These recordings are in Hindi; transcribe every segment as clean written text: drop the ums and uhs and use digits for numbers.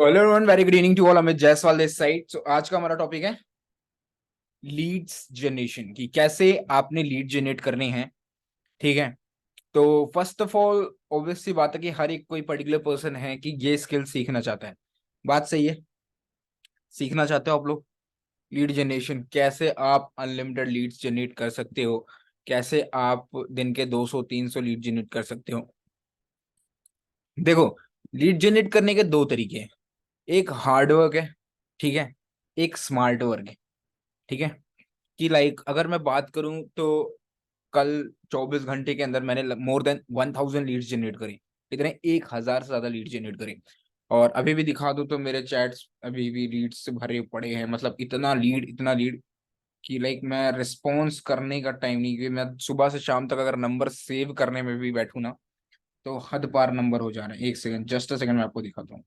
Hello everyone, very good evening to all. Amit Jaiswal this side. So आज का हमारा टॉपिक है लीड्स जनरेशन की, कैसे आपने लीड जनरेट करने हैं। ठीक है। तो फर्स्ट ऑफ ऑल ऑब्वियस सी बात है कि हर एक कोई पर्टिकुलर पर्सन है कि ये स्किल सीखना चाहता है। बात सही है। सीखना चाहते हो आप लोग लीड जनरेशन, कैसे आप अनलिमिटेड लीड्स जनरेट कर सकते हो, कैसे आप दिन के 200-300 लीड जनरेट कर सकते हो। देखो, लीड जनरेट करने के दो तरीके हैं। एक हार्ड वर्क है, ठीक है। एक स्मार्ट वर्क है, ठीक है। कि लाइक अगर मैं बात करूं तो कल 24 घंटे के अंदर मैंने मोर देन 1000 लीड्स जनरेट करी। इतने 1000 से ज्यादा लीड जनरेट करी। और अभी भी दिखा दूं तो मेरे चैट्स अभी भी लीड्स से भरे पड़े हैं। मतलब इतना लीड कि लाइक मैं रिस्पॉन्स करने का टाइम नहीं, कि मैं सुबह से शाम तक अगर नंबर सेव करने में भी बैठू ना तो हद पार नंबर हो जा रहे हैं। एक सेकंड, जस्ट अ सेकंड, मैं आपको दिखाता हूँ।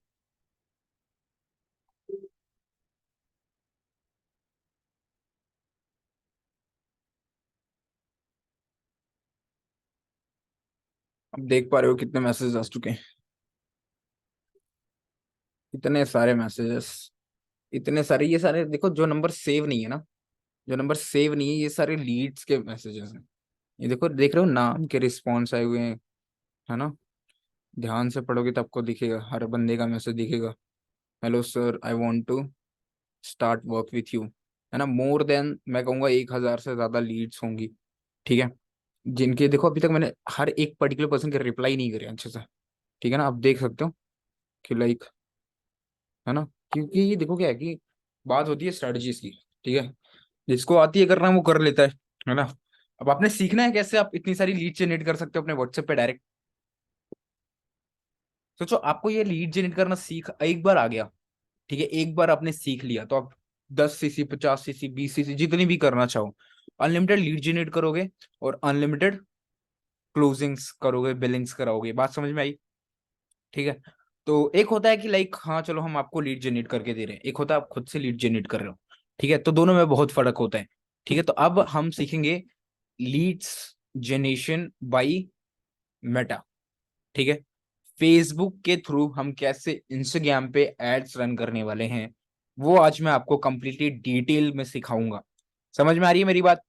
अब देख पा रहे हो कितने मैसेज आ चुके हैं। इतने सारे मैसेजेस, इतने सारे। ये सारे देखो, जो नंबर सेव नहीं है ना, जो नंबर सेव नहीं है, ये सारे लीड्स के मैसेजेस हैं। ये देखो, देख रहे हो नाम के रिस्पॉन्स आए हुए हैं, है ना। ध्यान से पढ़ोगे तो आपको दिखेगा, हर बंदे का मैसेज दिखेगा। Hello sir, I want to start work with you, है ना। मोर देन मैं कहूँगा 1000 से ज्यादा लीड्स होंगी, ठीक है। जिनके देखो अभी तक मैंने हर एक पर्टिकुलर पर्सन के रिप्लाई नहीं करे अच्छे से, ठीक है ना। आप देख सकते हो कि लाइक, है ना। क्योंकि ये देखो क्या है कि बात होती है स्ट्रेटजीज की, ठीक है। जिसको आती है करना वो कर लेता है ना। अब आपने सीखना है कैसे आप इतनी सारी लीड जनरेट कर सकते हो अपने व्हाट्सएप पे डायरेक्ट। सोचो, आपको ये लीड जनरेट करना सीख एक बार आ गया, ठीक है। एक बार आपने सीख लिया तो आप 10 सीसी, 50 सीसी, 20 सीसी जितनी भी करना चाहो, अनलिमिटेड लीड जनरेट करोगे और अनलिमिटेड क्लोजिंग्स करोगे, बिलिंग्स कराओगे। बात समझ में आई? ठीक है। तो एक होता है कि लाइक हाँ चलो हम आपको लीड जनरेट करके दे रहे हैं, एक होता है आप खुद से लीड जनरेट कर रहे हो, ठीक है। तो दोनों में बहुत फर्क होता है, ठीक है। तो अब हम सीखेंगे लीड्स जनरेशन बाय मेटा, ठीक है। फेसबुक के थ्रू हम कैसे इंस्टाग्राम पे एड्स रन करने वाले हैं, वो आज मैं आपको कंप्लीटली डिटेल में सिखाऊंगा। समझ में आ रही है मेरी बात?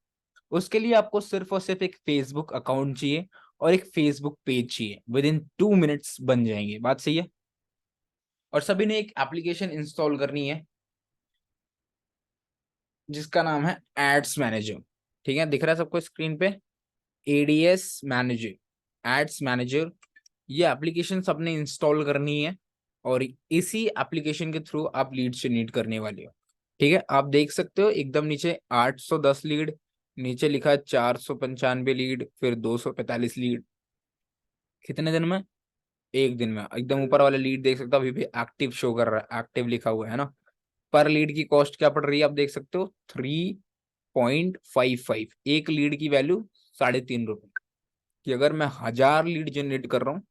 उसके लिए आपको सिर्फ और सिर्फ एक फेसबुक अकाउंट चाहिए और एक फेसबुक पेज चाहिए। विद इन 2 मिनट्स बन जाएंगे। बात सही है? और सभी ने एक एप्लीकेशन इंस्टॉल करनी है जिसका नाम है एड्स मैनेजर, ठीक है। दिख रहा है सबको स्क्रीन पे? एडीएस मैनेजर, एड्स मैनेजर, ये एप्लीकेशन सबने इंस्टॉल करनी है। और इसी एप्लीकेशन के थ्रू आप लीड जनरेट करने वाले हो, ठीक है। आप देख सकते हो एकदम नीचे 810 लीड, नीचे लिखा है 495 लीड, फिर 245 लीड। कितने दिन में? एक दिन में। एकदम ऊपर वाला लीड देख सकते हो अभी भी एक्टिव शो कर रहा है, एक्टिव लिखा हुआ है ना। पर लीड की कॉस्ट क्या पड़ रही है आप देख सकते हो, 3.55। एक लीड की वैल्यू 3.5 रुपए। कि अगर मैं 1000 लीड जनरेट कर रहा हूँ,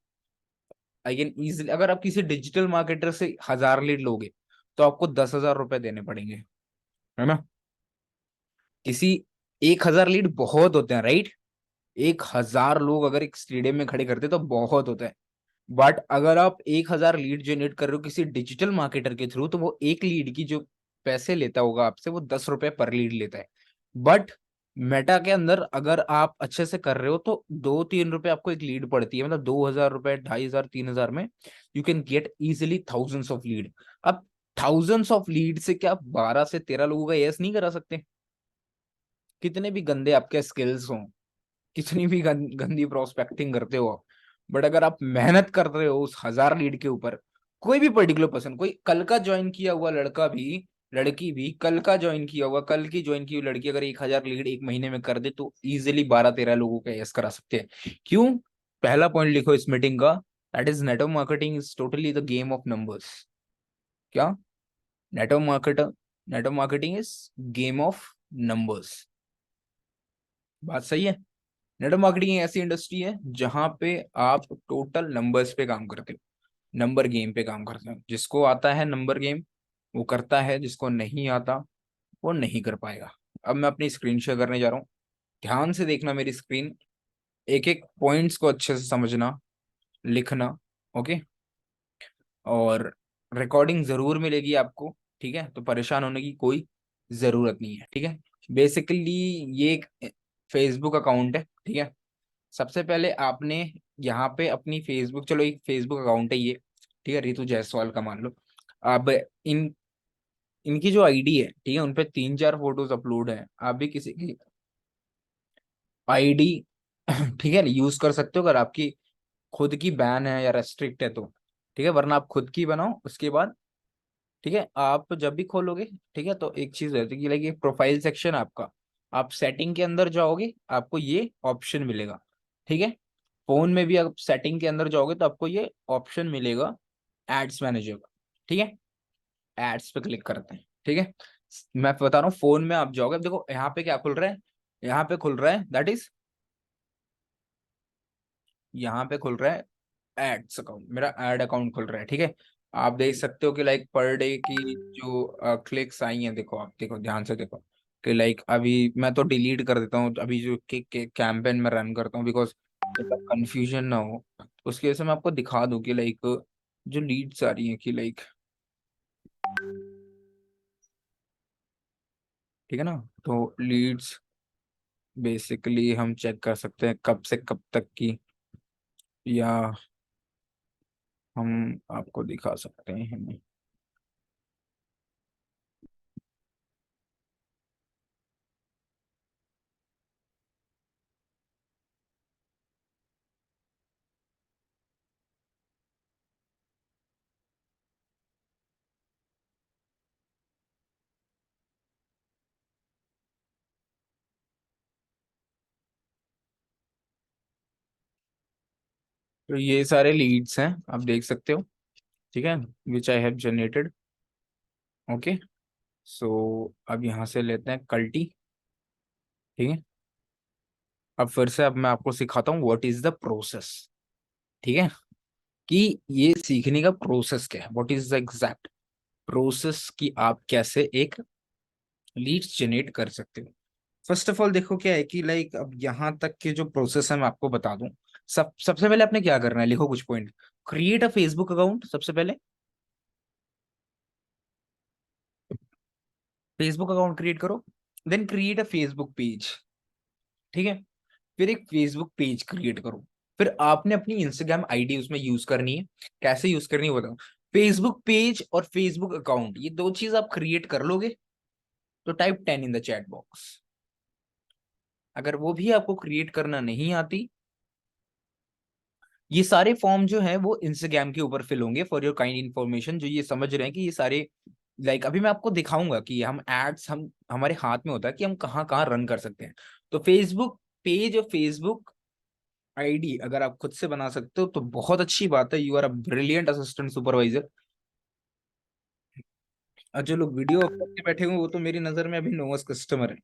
आई कैन इजिली, अगर आप किसी डिजिटल मार्केटर से 1000 लीड लोगे तो आपको 10,000 रुपए देने पड़ेंगे, है ना। किसी 1000 लीड बहुत होते हैं, राइट। 1000 लोग अगर एक स्टेडियम में खड़े करते तो बहुत होता है। बट अगर आप 1000 लीड जनरेट कर रहे हो किसी डिजिटल मार्केटर के थ्रू, तो वो एक लीड की जो पैसे लेता होगा आपसे, वो 10 रुपए पर लीड लेता है। बट मेटा के अंदर अगर आप अच्छे से कर रहे हो तो 2-3 रुपए आपको एक लीड पड़ती है। मतलब 2000 रुपए, 2500, 3000 में you can get easily thousands of lead. अब थाउजेंड्स ऑफ लीड से क्या आप 12 से 13 लोगों का यस नहीं करा सकते? कितने भी गंदे आपके स्किल्स हों, कितनी भी गंदी प्रोस्पेक्टिंग करते हो, बट अगर आप मेहनत कर रहे हो उस 1000 लीड के ऊपर, कोई भी पर्टिकुलर पर्सन, कोई कल का ज्वाइन किया हुआ लड़का भी, लड़की भी, कल का ज्वाइन किया हुआ, कल की ज्वाइन की हुई लड़की अगर 1000 लीड एक महीने में कर दे तो इजिली 12-13 लोगों का यस करा सकते हैं। क्यों? पहला पॉइंट लिखो इस मीटिंग का, that is network marketing is totally the game of numbers. क्या? Network marketing is game of numbers. बात सही है? नेटवर्क मार्केटिंग एक ऐसी इंडस्ट्री है जहां पे आप टोटल नंबर्स पे काम करते हो, नंबर गेम पे काम करते हो। जिसको आता है नंबर गेम वो करता है, जिसको नहीं आता वो नहीं कर पाएगा। अब मैं अपनी स्क्रीन शेयर करने जा रहा हूँ, ध्यान से देखना मेरी स्क्रीन, एक एक पॉइंट्स को अच्छे से समझना, लिखना, ओके। और रिकॉर्डिंग जरूर मिलेगी आपको, ठीक है, तो परेशान होने की कोई जरूरत नहीं है, ठीक है। बेसिकली ये एक फेसबुक अकाउंट है, ठीक है। सबसे पहले आपने यहाँ पे अपनी फेसबुक, चलो एक फेसबुक अकाउंट है ये, ठीक है, रितु जायसवाल का मान लो। अब इन इनकी जो आईडी है, ठीक है, उनपे 3-4 फोटोज अपलोड है। आप भी किसी की आईडी ठीक है यूज कर सकते हो, अगर आपकी खुद की बैन है या रेस्ट्रिक्ट है तो, ठीक है, वरना आप खुद की बनाओ उसके बाद, ठीक है। आप जब भी खोलोगे, ठीक है, तो एक चीज रहती है कि लाइक एक प्रोफाइल सेक्शन आपका, आप सेटिंग के अंदर जाओगे आपको ये ऑप्शन मिलेगा, ठीक है। फोन में भी आप सेटिंग के अंदर जाओगे तो आपको ये ऑप्शन मिलेगा एड्स मैनेजर का, ठीक है। एड्स पे क्लिक करते हैं, ठीक है। मैं बता रहा हूँ, फोन में आप जाओगे, अब देखो यहाँ पे क्या खुल रहा है, यहाँ पे खुल रहा है दैट इज, यहाँ पे खुल रहा है एड्स अकाउंट, मेरा एड अकाउंट खुल रहा है, ठीक है। आप देख सकते हो कि लाइक पर डे की जो क्लिक्स आई हैं, देखो आप देखो ध्यान से देखो कि लाइक अभी मैं तो डिलीट कर देता हूँ अभी जो कैंपेन में रन करता हूँ, बिकॉज कंफ्यूजन ना हो। उसकी वजह से मैं आपको दिखा दूं कि लाइक जो लीड्स आ रही हैं कि लाइक, ठीक है ना, तो लीड्स बेसिकली हम चेक कर सकते हैं कब से कब तक की, या हम आपको दिखा सकते हैं। तो ये सारे लीड्स हैं, आप देख सकते हो, ठीक है, विच आई हैव जनरेटेड। ओके, सो अब यहाँ से लेते हैं कल्टी, ठीक है। अब फिर से अब मैं आपको सिखाता हूँ व्हाट इज द प्रोसेस, ठीक है, कि ये सीखने का प्रोसेस क्या है, what is the exact process कि आप कैसे एक लीड्स जनरेट कर सकते हो। फर्स्ट ऑफ ऑल देखो क्या है कि लाइक अब यहाँ तक के जो प्रोसेस है मैं आपको बता दूं। सबसे पहले आपने क्या करना है, लिखो कुछ point. Create a Facebook account, सबसे पहले फेसबुक अकाउंट क्रिएट करो, then create a Facebook page, ठीक है। फिर एक फेसबुक पेज क्रिएट करो, फिर आपने अपनी इंस्टाग्राम आईडी उसमें यूज करनी है। कैसे यूज करनी है वो बताओ। फेसबुक पेज और फेसबुक अकाउंट ये दो चीज आप क्रिएट कर लोगे तो type 10 in the chat box. अगर वो भी आपको क्रिएट करना नहीं आती, ये सारे फॉर्म जो है वो इंस्टाग्राम के ऊपर फिल होंगे, फॉर योर काइंड इन्फॉर्मेशन। जो ये समझ रहे हैं कि ये सारे लाइक अभी मैं आपको दिखाऊंगा कि हम एड्स, हम हमारे हाथ में होता है कि हम कहाँ कहाँ रन कर सकते हैं। तो फेसबुक पेज और फेसबुक आईडी अगर आप खुद से बना सकते हो तो बहुत अच्छी बात है, you are a brilliant assistant supervisor. और जो लोग वीडियो करके बैठे हुए वो तो मेरी नजर में अभी नोवस कस्टमर है,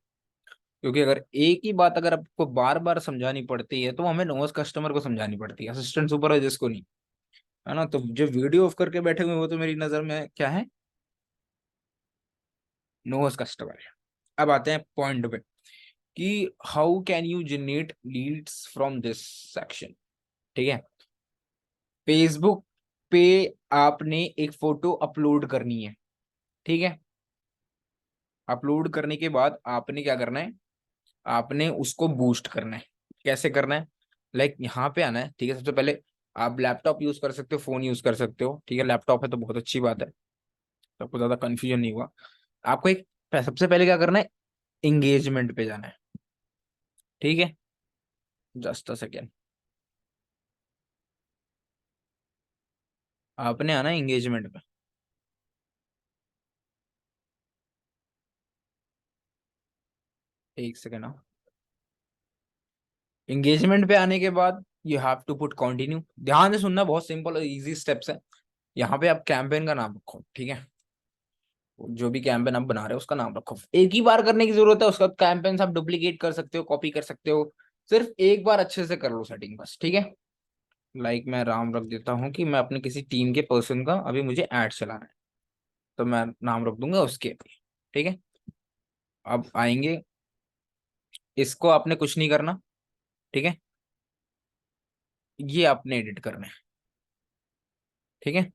क्योंकि अगर एक ही बात अगर आपको बार बार समझानी पड़ती है तो हमें नोवस कस्टमर को समझानी पड़ती है, असिस्टेंट सुपरवाइजर्स को नहीं, है ना। तो जो वीडियो ऑफ करके बैठे हुए वो तो मेरी नजर में क्या है, नोवस कस्टमर है। अब आते हैं पॉइंट पे कि how can you generate Leeds from this section, ठीक है। फेसबुक पे आपने एक फोटो अपलोड करनी है, ठीक है। अपलोड करने के बाद आपने क्या करना है, आपने उसको बूस्ट करना है। कैसे करना है, लाइक यहाँ पे आना है, ठीक है। सबसे पहले आप लैपटॉप यूज कर सकते हो, फोन यूज कर सकते हो, ठीक है। लैपटॉप है तो बहुत अच्छी बात है, तो आपको ज्यादा कंफ्यूजन नहीं हुआ। आपको एक सबसे पहले क्या करना है, एंगेजमेंट पे जाना है, ठीक है। जस्ट अ सेकेंड, आपने आना है एंगेजमेंट पे, एक सेकेंड। एंगेजमेंट पे आने के बाद you have to put continue. ध्यान से सुनना, बहुत सिंपल और इजी स्टेप्स है। यहाँ पे आप कैंपेन का नाम रखो, ठीक है। जो भी कैंपेन आप बना रहे हो उसका नाम रखो, एक ही बार करने की जरूरत है, उसका कैंपेन आप डुप्लीकेट कर सकते हो, कॉपी कर सकते हो, सिर्फ एक बार अच्छे से कर लो सेटिंग बस, ठीक है। लाइक मैं राम रख देता हूँ कि मैं अपने किसी टीम के पर्सन का अभी मुझे ऐड चलाना है, तो मैं नाम रख दूंगा उसके, ठीक है। अब आएंगे, इसको आपने कुछ नहीं करना, ठीक है। ये आपने एडिट करना है, ठीक है।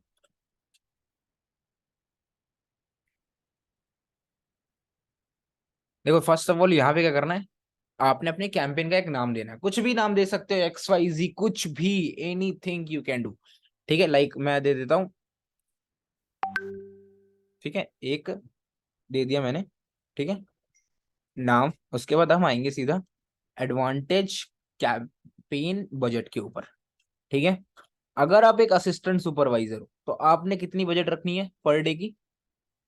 देखो फर्स्ट ऑफ ऑल यहाँ पे क्या करना है, आपने अपने कैंपेन का एक नाम देना है, कुछ भी नाम दे सकते हो, XYZ, कुछ भी, एनीथिंग यू कैन डू। ठीक है, लाइक मैं दे देता हूँ, ठीक है, एक दे दिया मैंने, ठीक है, नाम। उसके बाद हम आएंगे सीधा एडवांटेज कैंपेन बजट के ऊपर। ठीक है, अगर आप एक असिस्टेंट सुपरवाइजर हो तो आपने कितनी बजट रखनी है पर डे की?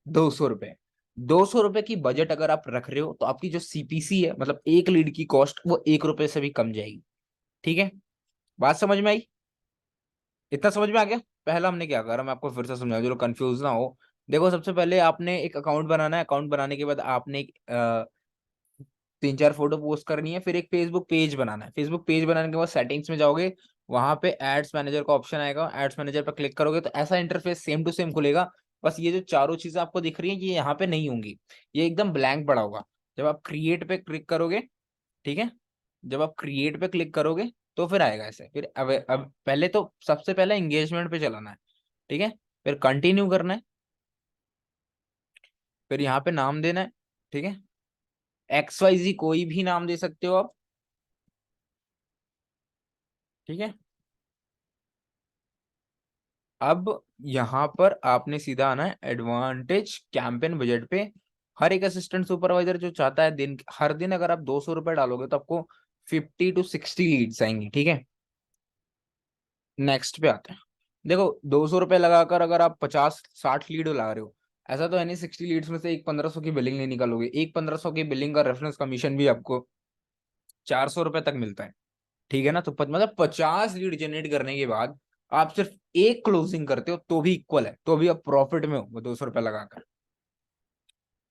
200 रुपए। 200 रुपए की बजट अगर आप रख रहे हो तो आपकी जो CPC है, मतलब एक लीड की कॉस्ट, वो 1 रुपए से भी कम जाएगी। ठीक है, बात समझ में आई? इतना समझ में आ गया? पहला हमने क्या करा, मैं आपको फिर से समझाऊं जो लोग कंफ्यूज ना हो। देखो सबसे पहले आपने एक अकाउंट बनाना है, अकाउंट बनाने के बाद आपने एक 3-4 फोटो पोस्ट करनी है, फिर एक फेसबुक पेज बनाना है। फेसबुक पेज बनाने के बाद सेटिंग्स में जाओगे, वहां पे एड्स मैनेजर का ऑप्शन आएगा, एड्स मैनेजर पर क्लिक करोगे तो ऐसा इंटरफेस सेम टू सेम खुलेगा। बस ये जो चारों चीजें आपको दिख रही है ये यहाँ पे नहीं होंगी, ये एकदम ब्लैंक पड़ा होगा। जब आप क्रिएट पे क्लिक करोगे, ठीक है, जब आप क्रिएट पे क्लिक करोगे तो फिर आएगा ऐसे। फिर अब पहले तो सबसे पहले एंगेजमेंट पे चलाना है, ठीक है, फिर कंटिन्यू करना है, फिर यहाँ पे नाम देना है, ठीक है, XYZ कोई भी नाम दे सकते हो आप, ठीक है। अब यहाँ पर आपने सीधा आना है एडवांटेज कैंपेन बजट पे। हर एक असिस्टेंट सुपरवाइजर जो चाहता है दिन हर दिन अगर आप 200 रुपए डालोगे तो आपको 50 to 60 लीड्स आएंगी। ठीक है, नेक्स्ट पे आते हैं। देखो 200 रुपए लगाकर अगर आप 50-60 लीड ला रहे हो, ऐसा तो है नहीं 60 लीड्स में से एक 1500 की बिलिंग नहीं निकालोगे। एक 1500 की बिलिंग का रेफरेंस कमीशन भी आपको 400 रुपए तक मिलता है। ठीक है ना, तो मतलब 50 लीड जनरेट करने के बाद आप सिर्फ एक क्लोजिंग करते हो तो भी इक्वल है, तो भी आप प्रॉफिट में हो वो 200 रुपए लगाकर।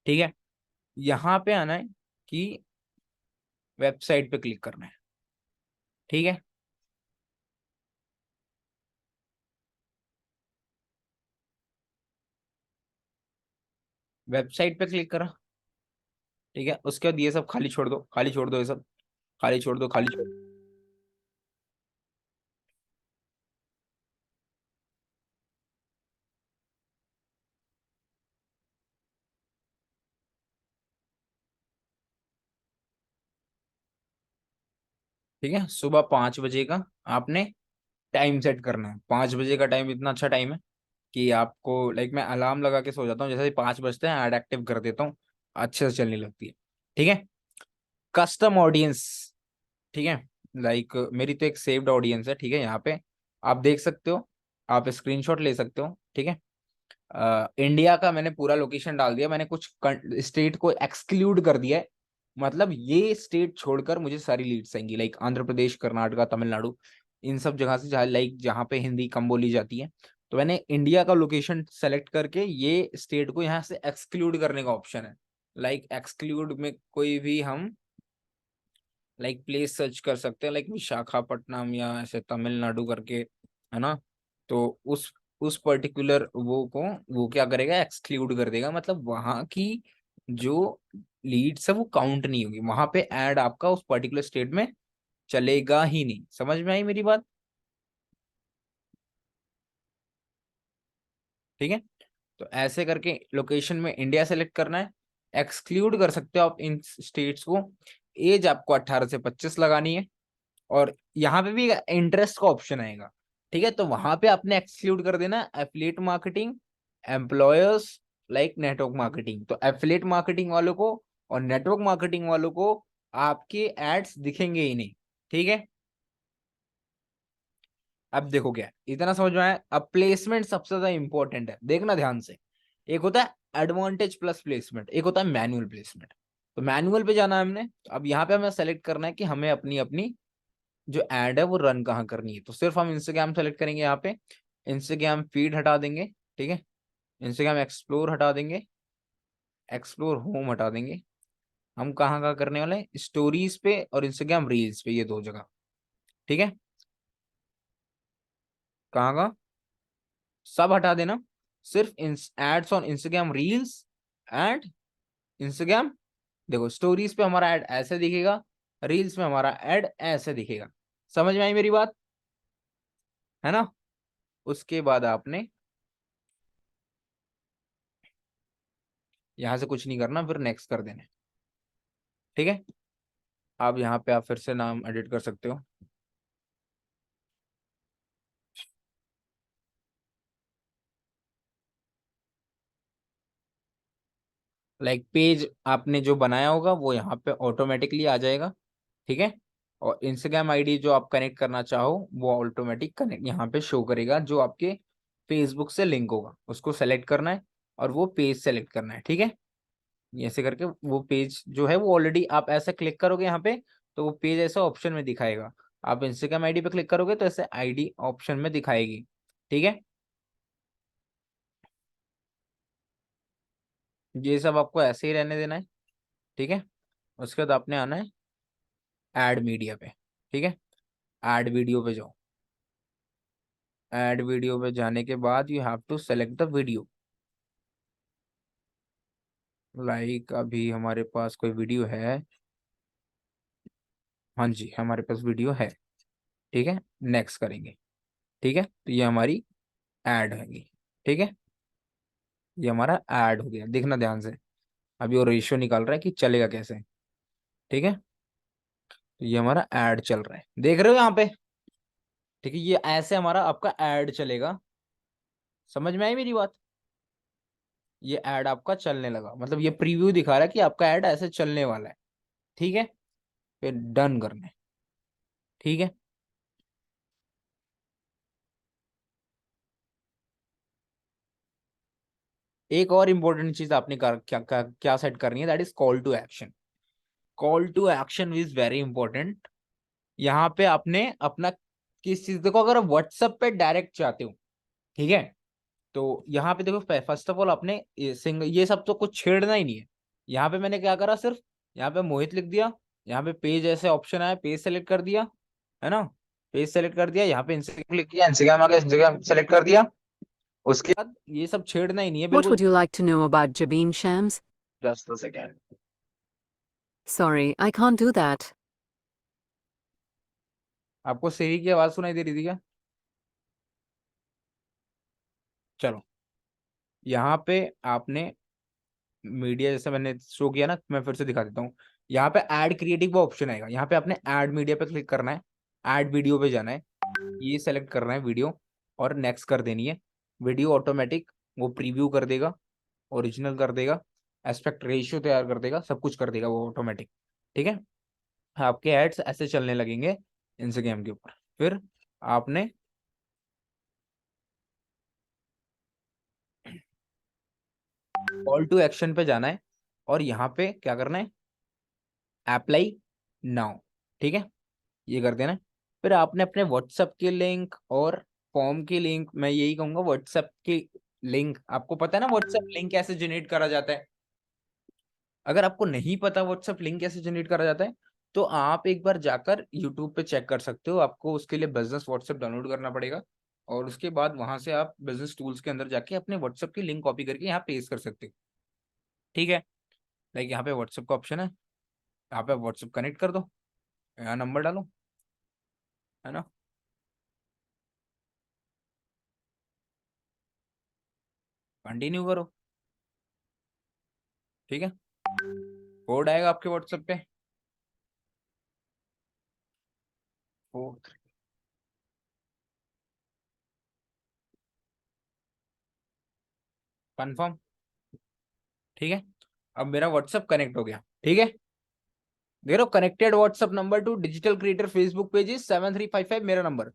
ठीक है, यहां पे आना है कि वेबसाइट पे क्लिक करना है। ठीक है, वेबसाइट पे क्लिक करा, ठीक है, उसके बाद ये सब खाली छोड़ दो, खाली छोड़ दो, ये सब खाली छोड़ दो, खाली छोड़ दो। ठीक है, सुबह 5 बजे का आपने टाइम सेट करना है। 5 बजे का टाइम इतना अच्छा टाइम है कि आपको, लाइक मैं अलार्म लगा के सो जाता हूँ, जैसे ही 5 बजते हैं ऐड एक्टिव कर देता हूँ, अच्छे से चलने लगती है। ठीक है, कस्टम ऑडियंस, ठीक है, लाइक मेरी तो एक सेव्ड ऑडियंस है, ठीक है, यहाँ पे आप देख सकते हो, आप स्क्रीनशॉट ले सकते हो। ठीक है, इंडिया का मैंने पूरा लोकेशन डाल दिया, मैंने कुछ स्टेट को एक्सक्लूड कर दिया है, मतलब ये स्टेट छोड़कर मुझे सारी लीड्स आएंगी, लाइक आंध्र प्रदेश, कर्नाटका, तमिलनाडु, इन सब जगह से जहाँ, लाइक जहाँ पे हिंदी कम बोली जाती है। तो मैंने इंडिया का लोकेशन सेलेक्ट करके ये स्टेट को यहाँ से एक्सक्लूड करने का ऑप्शन है। लाइक एक्सक्लूड में कोई भी हम लाइक प्लेस सर्च कर सकते हैं, लाइक विशाखापट्टनम या ऐसे तमिलनाडु करके, है ना। तो उस पर्टिकुलर वो क्या करेगा, एक्सक्लूड कर देगा, मतलब वहां की जो लीड्स है वो काउंट नहीं होगी, वहां पे ऐड आपका उस पर्टिकुलर स्टेट में चलेगा ही नहीं। समझ में आई मेरी बात? ठीक है, तो ऐसे करके लोकेशन में इंडिया सेलेक्ट करना है, एक्सक्लूड कर सकते हो आप इन स्टेट्स को। एज आपको 18 से 25 लगानी है, और यहाँ पे भी इंटरेस्ट का ऑप्शन आएगा। ठीक है, तो वहां पे आपने एक्सक्लूड कर देना affiliate marketing, employers, like network marketing. तो एफिलिएट मार्केटिंग वालों को और नेटवर्क मार्केटिंग वालों को आपके एड्स दिखेंगे ही नहीं। ठीक है, अब देखो क्या है, इतना समझ में आया? अब प्लेसमेंट सबसे ज्यादा इंपॉर्टेंट है, देखना ध्यान से। एक होता है एडवांटेज प्लस प्लेसमेंट, एक होता है मैनुअल प्लेसमेंट। तो मैनुअल पे जाना है हमने, तो अब यहाँ पे हमें सेलेक्ट करना है कि हमें अपनी अपनी जो एड है वो रन कहाँ करनी है। तो सिर्फ हम इंस्टाग्राम सेलेक्ट करेंगे यहाँ पे, इंस्टाग्राम फीड हटा देंगे, ठीक है, इंस्टाग्राम एक्सप्लोर हटा देंगे, एक्सप्लोर होम हटा देंगे। हम कहाँ कहाँ करने वाले हैं, स्टोरीज पे और इंस्टाग्राम रील्स पे, ये दो जगह। ठीक है, कहाँ कहाँ, सब हटा देना, सिर्फ ads on Instagram reels and Instagram. देखो स्टोरीज पे हमारा ऐड ऐसे दिखेगा, रील्स में हमारा ऐड ऐसे दिखेगा। समझ में आई मेरी बात? है ना। उसके बाद आपने यहां से कुछ नहीं करना, फिर नेक्स्ट कर देना। ठीक है, अब यहाँ पे आप फिर से नाम एडिट कर सकते हो। लाइक पेज आपने जो बनाया होगा वो यहाँ पे ऑटोमेटिकली आ जाएगा। ठीक है, और इंस्टाग्राम आईडी जो आप कनेक्ट करना चाहो वो ऑटोमेटिक कनेक्ट यहाँ पे शो करेगा, जो आपके फेसबुक से लिंक होगा उसको सेलेक्ट करना है और वो पेज सेलेक्ट करना है। ठीक है, ऐसे करके वो पेज जो है वो ऑलरेडी आप ऐसे क्लिक करोगे यहाँ पे तो वो पेज ऐसा ऑप्शन में दिखाएगा। आप इंस्टाग्राम आईडी पे क्लिक करोगे तो ऐसे आईडी ऑप्शन में दिखाएगी। ठीक है, ये सब आपको ऐसे ही रहने देना है। ठीक है, उसके बाद आपने आना है ऐड मीडिया पे। ठीक है, ऐड वीडियो पे जाओ। ऐड वीडियो पे जाने के बाद you have to select the video. Like अभी हमारे पास कोई वीडियो है। हाँ जी, हमारे पास वीडियो है। ठीक है, नेक्स्ट करेंगे। ठीक है, तो ये हमारी ऐड होगी। ठीक है, ये हमारा ऐड हो गया, देखना ध्यान से। अभी वो रेशियो निकाल रहा है कि चलेगा कैसे। ठीक है, तो ये हमारा ऐड चल रहा है, देख रहे हो यहाँ पे। ठीक है, ये ऐसे हमारा आपका ऐड चलेगा। समझ में आई मेरी बात? ये ऐड आपका चलने लगा, मतलब ये प्रीव्यू दिखा रहा है कि आपका ऐड ऐसे चलने वाला है। ठीक है, फिर डन करना है। ठीक है, एक और इम्पोर्टेंट चीज आपने क्या सेट करनी है, that is call to action. Call to action is very important. यहाँ पे आपने अपना किस चीज, देखो अगर आप व्हाट्सएप पे डायरेक्ट चाहते हो, ठीक है, तो यहाँ पे देखो फर्स्ट ऑफ ऑल आपने ये सब तो कुछ छेड़ना ही नहीं है। यहाँ पे मैंने क्या करा, सिर्फ यहाँ पे मोहित लिख दिया, यहाँ पे पेज ऐसे ऑप्शन आया, पेज सेलेक्ट कर दिया, है ना, पेज सेलेक्ट कर दिया, यहाँ पे इंस्टाग्राम क्लिक किया, इंस्टाग्राम आ गया, इंस्टाग्राम सेलेक्ट कर दिया। उसके बाद ये सब छेड़ना ही नहीं है What would बिल्कुल। you like to know about Jabin Shams? Just a second. Sorry, I can't do that. आपको सीरी की आवाज सुनाई दे रही थी क्या? चलो, यहाँ पे आपने मीडिया जैसे मैंने शो किया ना, मैं फिर से दिखा देता हूँ। यहाँ पे ऐड क्रिएटिव का ऑप्शन आएगा, यहाँ पे आपने ऐड मीडिया पे क्लिक करना है, ऐड वीडियो पे जाना है, ये सेलेक्ट करना है वीडियो, और नेक्स्ट कर देनी है। वीडियो ऑटोमेटिक वो प्रीव्यू कर देगा, ओरिजिनल कर देगा, एस्पेक्ट रेशियो तैयार कर देगा, सब कुछ कर देगा वो ऑटोमेटिक। ठीक है, आपके एड्स ऐसे चलने लगेंगे इंस्टाग्राम के ऊपर। फिर आपने कॉल टू एक्शन पे जाना है और यहाँ पे क्या करना है, अप्लाई नाउ। ठीक है, ये कर देना है। फिर आपने अपने व्हाट्सएप के लिंक और फॉर्म की लिंक, मैं यही कहूंगा व्हाट्सएप की लिंक, आपको पता है ना व्हाट्सएप लिंक कैसे जनरेट करा जाता है? अगर आपको नहीं पता व्हाट्सएप लिंक कैसे जनरेट करा जाता है, तो आप एक बार जाकर यूट्यूब पे चेक कर सकते हो। आपको उसके लिए बिजनेस व्हाट्सएप डाउनलोड करना पड़ेगा, और उसके बाद वहां से आप बिजनेस टूल्स के अंदर जाके अपने व्हाट्सएप की लिंक कॉपी करके यहाँ पेस्ट कर सकते हो। ठीक है, लाइक यहाँ पे व्हाट्सएप का ऑप्शन है, यहाँ पे व्हाट्सएप कनेक्ट कर दो, यहाँ नंबर डालो, है ना, कंटिन्यू करो। ठीक है, कोड आएगा आपके व्हाट्सएप पे, 4 कंफर्म। ठीक है, अब मेरा व्हाट्सएप कनेक्ट हो गया। ठीक है, देख रहे हो, connected WhatsApp number two digital creator Facebook pages 7355 मेरा नंबर।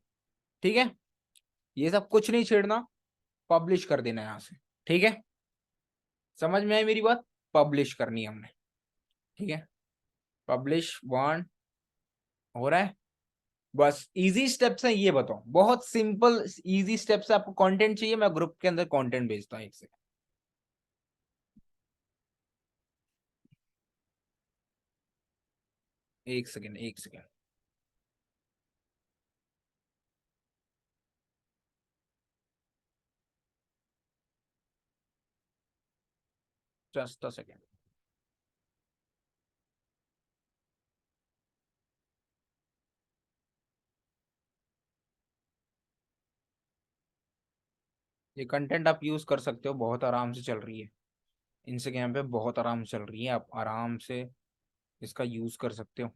ठीक है, ये सब कुछ नहीं छेड़ना, पब्लिश कर देना यहाँ से। ठीक है, समझ में आई मेरी बात? पब्लिश करनी है हमने। ठीक है, पब्लिश वन हो रहा है। बस इजी स्टेप्स हैं, ये बताओ, बहुत सिंपल इजी स्टेप्स है। आपको कंटेंट चाहिए, मैं ग्रुप के अंदर कंटेंट भेजता हूँ, एक सेकंड, एक सेकंड, एक सेकंड, जस्ट अ सेकंड। ये कंटेंट आप यूज कर सकते हो, बहुत आराम से चल रही है इंस्टाग्राम पे, बहुत आराम से चल रही है, आप आराम से इसका यूज कर सकते हो।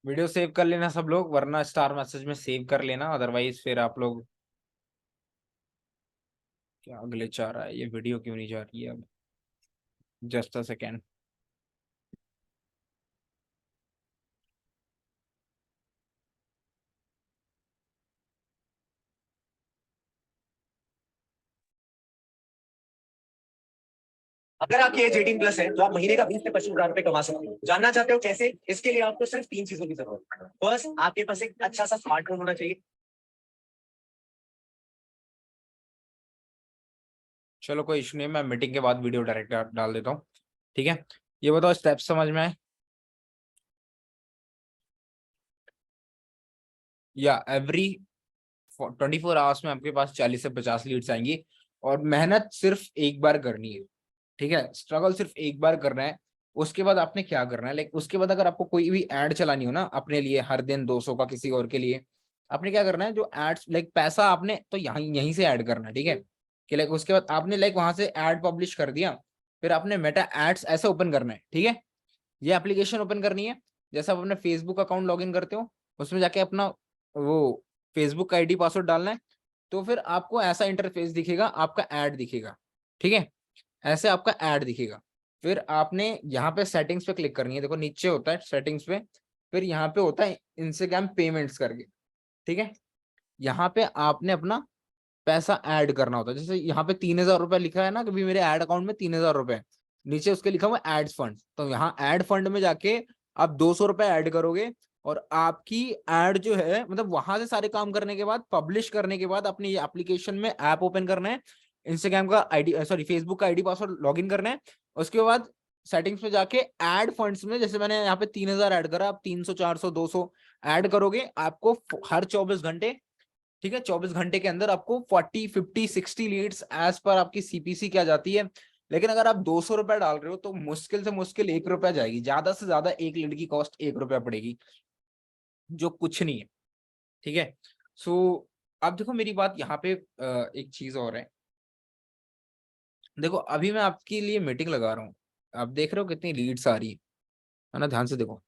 वीडियो सेव कर लेना सब लोग, वरना स्टार मैसेज में सेव कर लेना, अदरवाइज फिर आप लोग। क्या ग्लिच आ रहा है, ये वीडियो क्यों नहीं जा रही है अब? Just a second. अगर आपकी एज 18+ है तो आप महीने का 20 से 25 हजार रुपए कमा सकते हो। जानना चाहते हो कैसे? इसके लिए आपको सिर्फ 3 चीजों की जरूरत है। फर्स्ट, आपके पास एक अच्छा सा स्मार्टफोन होना चाहिए। चलो कोई इशू नहीं, मैं मीटिंग के बाद वीडियो डायरेक्ट डाल देता हूँ। ठीक है, ये बताओ स्टेप समझ में आए? या एवरी 24 आवर्स में आपके पास 40 से 50 लीड्स आएंगी, और मेहनत सिर्फ एक बार करनी है। ठीक है, स्ट्रगल सिर्फ एक बार करना है। उसके बाद आपने क्या करना है, लाइक उसके बाद अगर आपको कोई भी एड चलानी हो ना अपने लिए, हर दिन 200 का किसी और के लिए, आपने क्या करना है, जो एड्स लाइक पैसा आपने तो यहीं यहीं से ऐड करना है। ठीक है, कि लाइक उसके बाद आपने लाइक वहां से ऐड पब्लिश कर दिया, फिर आपने मेटा एड्स ऐसे ओपन करना है। ठीक है, ये एप्लीकेशन ओपन करनी है। जैसे आप अपने फेसबुक अकाउंट लॉगिन करते हो, उसमें जाके अपना वो फेसबुक का आईडी पासवर्ड डालना है, तो फिर आपको ऐसा इंटरफेस दिखेगा, आपका ऐड दिखेगा। ठीक है, ऐसे आपका ऐड दिखेगा। फिर आपने यहाँ पे सेटिंग्स पे क्लिक करनी है, देखो नीचे होता है सेटिंग्स पे, फिर यहाँ पे होता है इंस्टाग्राम पेमेंट्स करके। ठीक है, यहाँ पे आपने अपना पैसा ऐड करना होता है। जैसे यहाँ पे 3,000 रुपए लिखा है ना, कभी मेरे ऐड अकाउंट में 3,000 रुपए, नीचे उसके लिखा हुआ एड्स फंड, तो यहाँ ऐड फंड में जाके आप 200 रुपए ऐड करोगे, और आपकी ऐड जो है, मतलब वहां से सारे काम करने के बाद, पब्लिश करने के बाद, अपने एप्लीकेशन में ऐप ओपन करना है, इंस्टाग्राम का आईडी सॉरी फेसबुक का आईडी पासवर्ड लॉगिन करना है। उसके बाद सेटिंग्स में जाके ऐड फंड्स में, जैसे मैंने यहाँ पे 3,000 ऐड करा, आप 300 400 200 ऐड करोगे, आपको हर 24 घंटे, ठीक है, 24 घंटे के अंदर आपको 40 50 60 लीड्स एज पर आपकी सीपीसी क्या जाती है। लेकिन अगर आप 200 रुपए डाल रहे हो तो मुश्किल से मुश्किल 1 रुपया जाएगी, ज्यादा से ज्यादा एक लीड की कॉस्ट 1 रुपया पड़ेगी, जो कुछ नहीं है। ठीक है, सो अब देखो मेरी बात यहाँ पे एक चीज और है। देखो अभी मैं आपके लिए मीटिंग लगा रहा हूँ, आप देख रहे हो कितनी लीड्स आ रही है ना, ध्यान से देखो।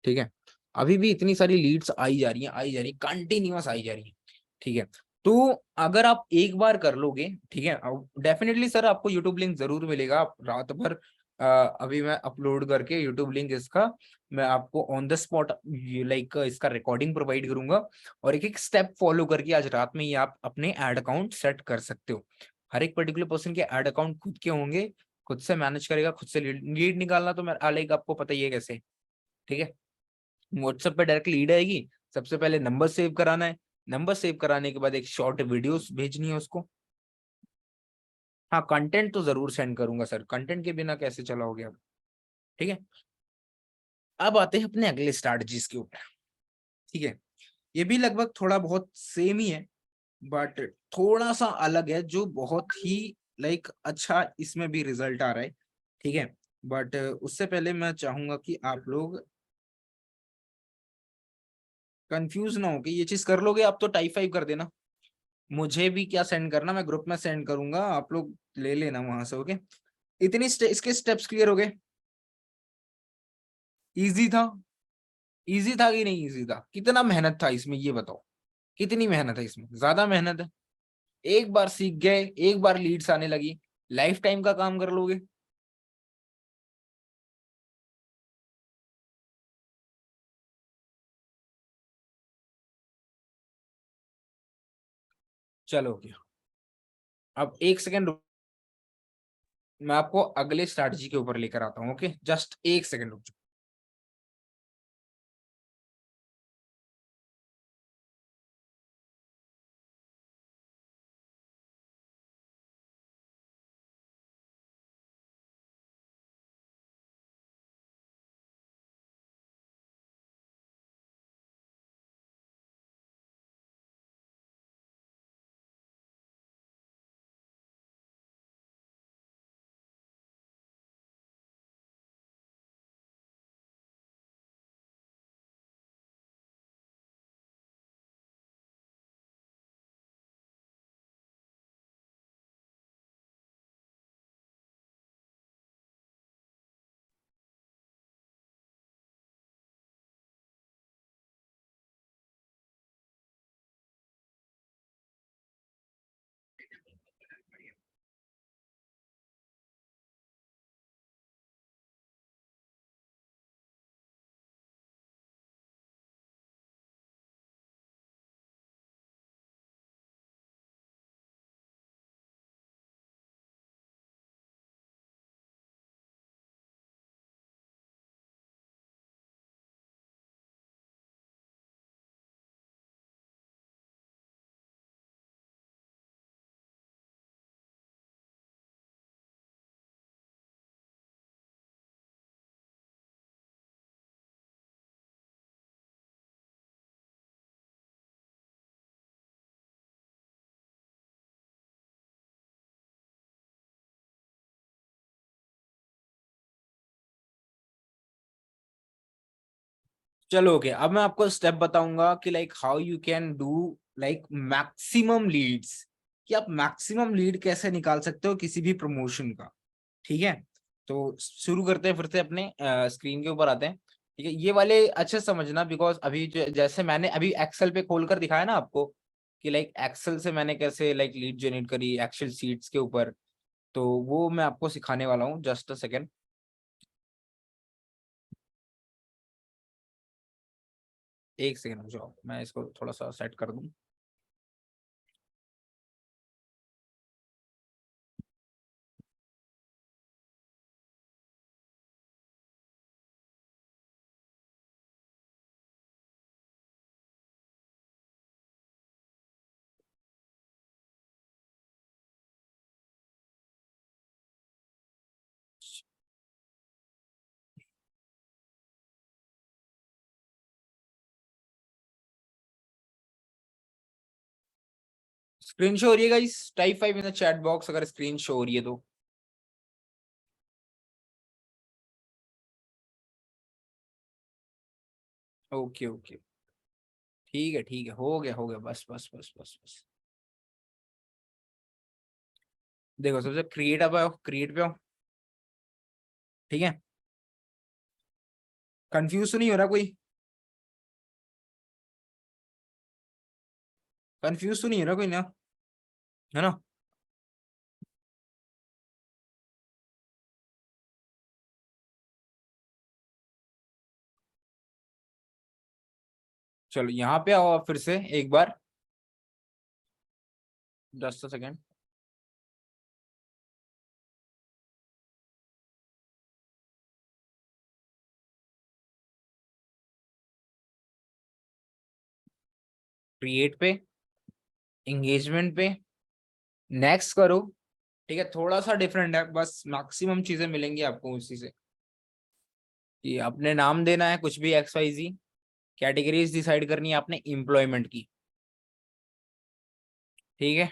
ठीक है, अभी भी इतनी सारी लीड्स आई जा रही हैं, आई जा रही है, कंटिन्यूअस आई जा रही है। ठीक है, तो अगर आप एक बार कर लोगे, ठीक है, डेफिनेटली सर आपको यूट्यूब लिंक जरूर मिलेगा। आप रात भर अभी मैं अपलोड करके यूट्यूब लिंक इसका मैं आपको ऑन द स्पॉट लाइक इसका रिकॉर्डिंग प्रोवाइड करूंगा, और एक एक स्टेप फॉलो करके आज रात में ही आप अपने एड अकाउंट सेट कर सकते हो। हर एक पर्टिकुलर पर्सन के एड अकाउंट खुद के होंगे, खुद से मैनेज करेगा, खुद से लीड निकालना तो मैं लाइक आपको पता ही है कैसे। ठीक है, व्हाट्सएप पे डायरेक्ट लीड आएगी, सबसे पहले नंबर सेव कराना है, नंबर सेव कराने के बाद एक शॉर्ट वीडियोस भेजनी है उसको। हाँ, कंटेंट तो जरूर सेंड करूंगा सर, कंटेंट के बिना कैसे चलाओगे अब। ठीक है, अब आते हैं अपने अगले स्ट्रैटेजीज के ऊपर। ठीक है, ये भी लगभग थोड़ा बहुत सेम ही है, बट थोड़ा सा अलग है, जो बहुत ही लाइक अच्छा इसमें भी रिजल्ट आ रहा है। ठीक है, बट उससे पहले मैं चाहूंगा कि आप लोग कंफ्यूज ना हो कि ये चीज कर लोगे आप तो टाइप 5 कर देना, मुझे भी क्या सेंड करना, मैं ग्रुप में सेंड करूंगा, आप लोग ले लेना वहां से। ओके, इसके स्टेप्स क्लियर हो गए? इजी था? इजी था कि नहीं इजी था? कितना मेहनत था इसमें ये बताओ, कितनी मेहनत है इसमें? ज्यादा मेहनत है। एक बार सीख गए, एक बार लीड्स आने लगी, लाइफ टाइम का काम कर लोगे। चलो गया, अब 1 सेकंड, मैं आपको अगले स्ट्रैटेजी के ऊपर लेकर आता हूँ। ओके, जस्ट 1 सेकंड रुक जाओ। चलो ओके, अब मैं आपको स्टेप बताऊंगा कि like how you can do like maximum leads, कि आप मैक्सिमम लीड कैसे निकाल सकते हो किसी भी प्रमोशन का। ठीक है, तो शुरू करते हैं, फिर से अपने स्क्रीन के ऊपर आते हैं। ठीक है, ये वाले अच्छे से समझना, बिकॉज अभी जैसे मैंने अभी एक्सेल पे खोलकर दिखाया ना आपको कि लाइक एक्सेल से मैंने कैसे लाइक लीड जनरेट करी एक्सेल सीट्स के ऊपर, तो वो मैं आपको सिखाने वाला हूँ। जस्ट अ सेकेंड, एक सेकेंड रुको, मैं इसको थोड़ा सा सेट कर दूं। स्क्रीन शो हो रही है guys? Type 5 in the chat box अगर स्क्रीन शो हो रही है तो। ओके ओके, ठीक है, हो गया, बस बस बस बस बस। देखो, सबसे क्रिएट अब आओ, क्रिएट पे आओ। ठीक है, कंफ्यूज तो नहीं हो रहा कोई? कंफ्यूज तो नहीं हो रहा कोई ना, है ना? चलो यहाँ पे आओ आप फिर से एक बार, जस्ट अ सेकेंड। क्रिएट पे, एंगेजमेंट पे, नेक्स्ट करो। ठीक है, थोड़ा सा डिफरेंट है, बस मैक्सिमम चीजें मिलेंगी आपको उसी से। कि आपने नाम देना है कुछ भी XYZ, कैटेगरीज डिसाइड करनी है आपने एम्प्लॉयमेंट की। ठीक है,